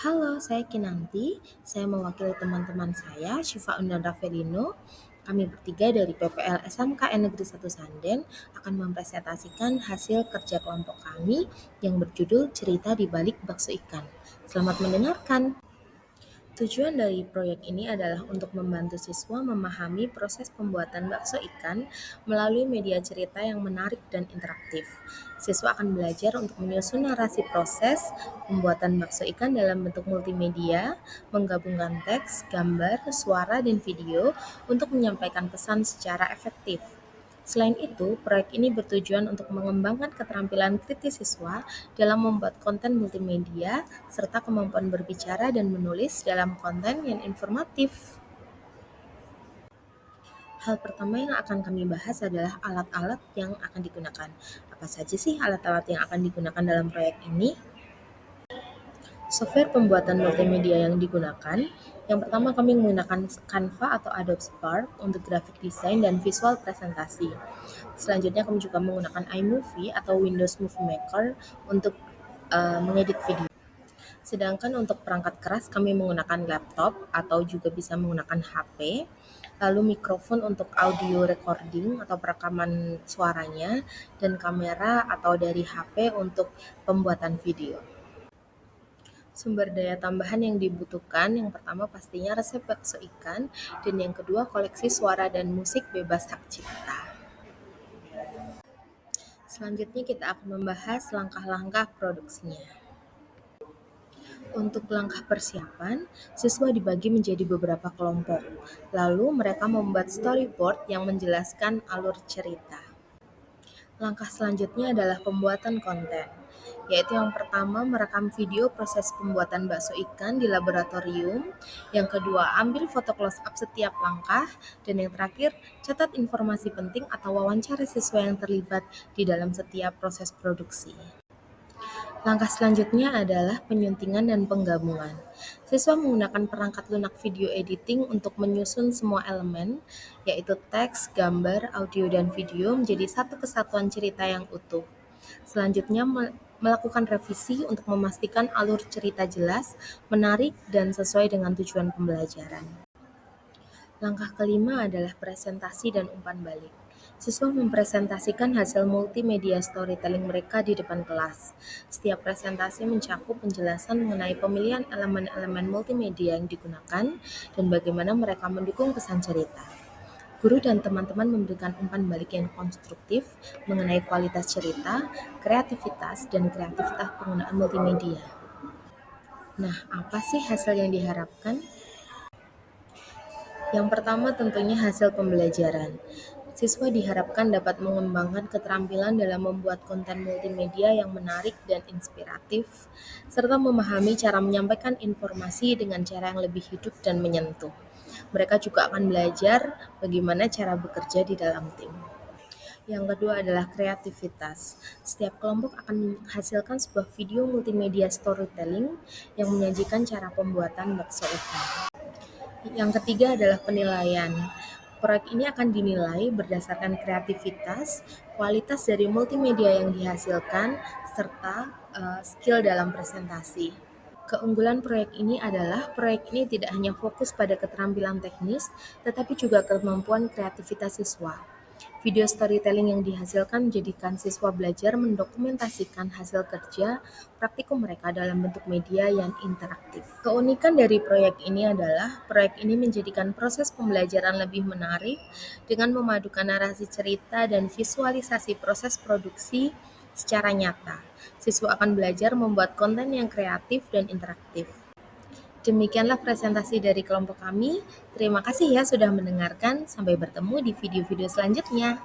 Halo, saya Kinanti. Saya mewakili teman-teman saya, Syifa dan Rafelino. Kami bertiga dari PPL SMKN Negeri 1 Sanden akan mempresentasikan hasil kerja kelompok kami yang berjudul Cerita di Balik Bakso Ikan. Selamat mendengarkan. Tujuan dari proyek ini adalah untuk membantu siswa memahami proses pembuatan bakso ikan melalui media cerita yang menarik dan interaktif. Siswa akan belajar untuk menyusun narasi proses pembuatan bakso ikan dalam bentuk multimedia, menggabungkan teks, gambar, suara, dan video untuk menyampaikan pesan secara efektif. Selain itu, proyek ini bertujuan untuk mengembangkan keterampilan kritis siswa dalam membuat konten multimedia serta kemampuan berbicara dan menulis dalam konten yang informatif. Hal pertama yang akan kami bahas adalah alat-alat yang akan digunakan. Apa saja sih alat-alat yang akan digunakan dalam proyek ini? Software pembuatan multimedia yang digunakan, yang pertama kami menggunakan Canva atau Adobe Spark untuk graphic design dan visual presentasi. Selanjutnya kami juga menggunakan iMovie atau Windows Movie Maker untuk mengedit video. Sedangkan untuk perangkat keras kami menggunakan laptop atau juga bisa menggunakan HP, lalu mikrofon untuk audio recording atau perekaman suaranya, dan kamera atau dari HP untuk pembuatan video. Sumber daya tambahan yang dibutuhkan, yang pertama pastinya resep bakso ikan, dan yang kedua koleksi suara dan musik bebas hak cipta. Selanjutnya kita akan membahas langkah-langkah produksinya. Untuk langkah persiapan, siswa dibagi menjadi beberapa kelompok. Lalu mereka membuat storyboard yang menjelaskan alur cerita. Langkah selanjutnya adalah pembuatan konten, yaitu yang pertama merekam video proses pembuatan bakso ikan di laboratorium, yang kedua ambil foto close up setiap langkah, dan yang terakhir catat informasi penting atau wawancara siswa yang terlibat di dalam setiap proses produksi. Langkah selanjutnya adalah penyuntingan dan penggabungan. Siswa menggunakan perangkat lunak video editing untuk menyusun semua elemen, yaitu teks, gambar, audio, dan video menjadi satu kesatuan cerita yang utuh. Selanjutnya, melakukan revisi untuk memastikan alur cerita jelas, menarik, dan sesuai dengan tujuan pembelajaran. Langkah kelima adalah presentasi dan umpan balik. Siswa mempresentasikan hasil multimedia storytelling mereka di depan kelas. Setiap presentasi mencakup penjelasan mengenai pemilihan elemen-elemen multimedia yang digunakan dan bagaimana mereka mendukung pesan cerita. Guru dan teman-teman memberikan umpan balik yang konstruktif mengenai kualitas cerita, kreativitas, dan kreativitas penggunaan multimedia. Nah, apa sih hasil yang diharapkan? Yang pertama tentunya hasil pembelajaran. Siswa diharapkan dapat mengembangkan keterampilan dalam membuat konten multimedia yang menarik dan inspiratif, serta memahami cara menyampaikan informasi dengan cara yang lebih hidup dan menyentuh. Mereka juga akan belajar bagaimana cara bekerja di dalam tim. Yang kedua adalah kreativitas. Setiap kelompok akan menghasilkan sebuah video multimedia storytelling yang menyajikan cara pembuatan bakso ikan. Yang ketiga adalah penilaian. Proyek ini akan dinilai berdasarkan kreativitas, kualitas dari multimedia yang dihasilkan, serta skill dalam presentasi. Keunggulan proyek ini adalah proyek ini tidak hanya fokus pada keterampilan teknis, tetapi juga kemampuan kreativitas siswa. Video storytelling yang dihasilkan menjadikan siswa belajar mendokumentasikan hasil kerja praktikum mereka dalam bentuk media yang interaktif. Keunikan dari proyek ini adalah proyek ini menjadikan proses pembelajaran lebih menarik dengan memadukan narasi cerita dan visualisasi proses produksi secara nyata. Siswa akan belajar membuat konten yang kreatif dan interaktif. Demikianlah presentasi dari kelompok kami. Terima kasih ya sudah mendengarkan. Sampai bertemu di video-video selanjutnya.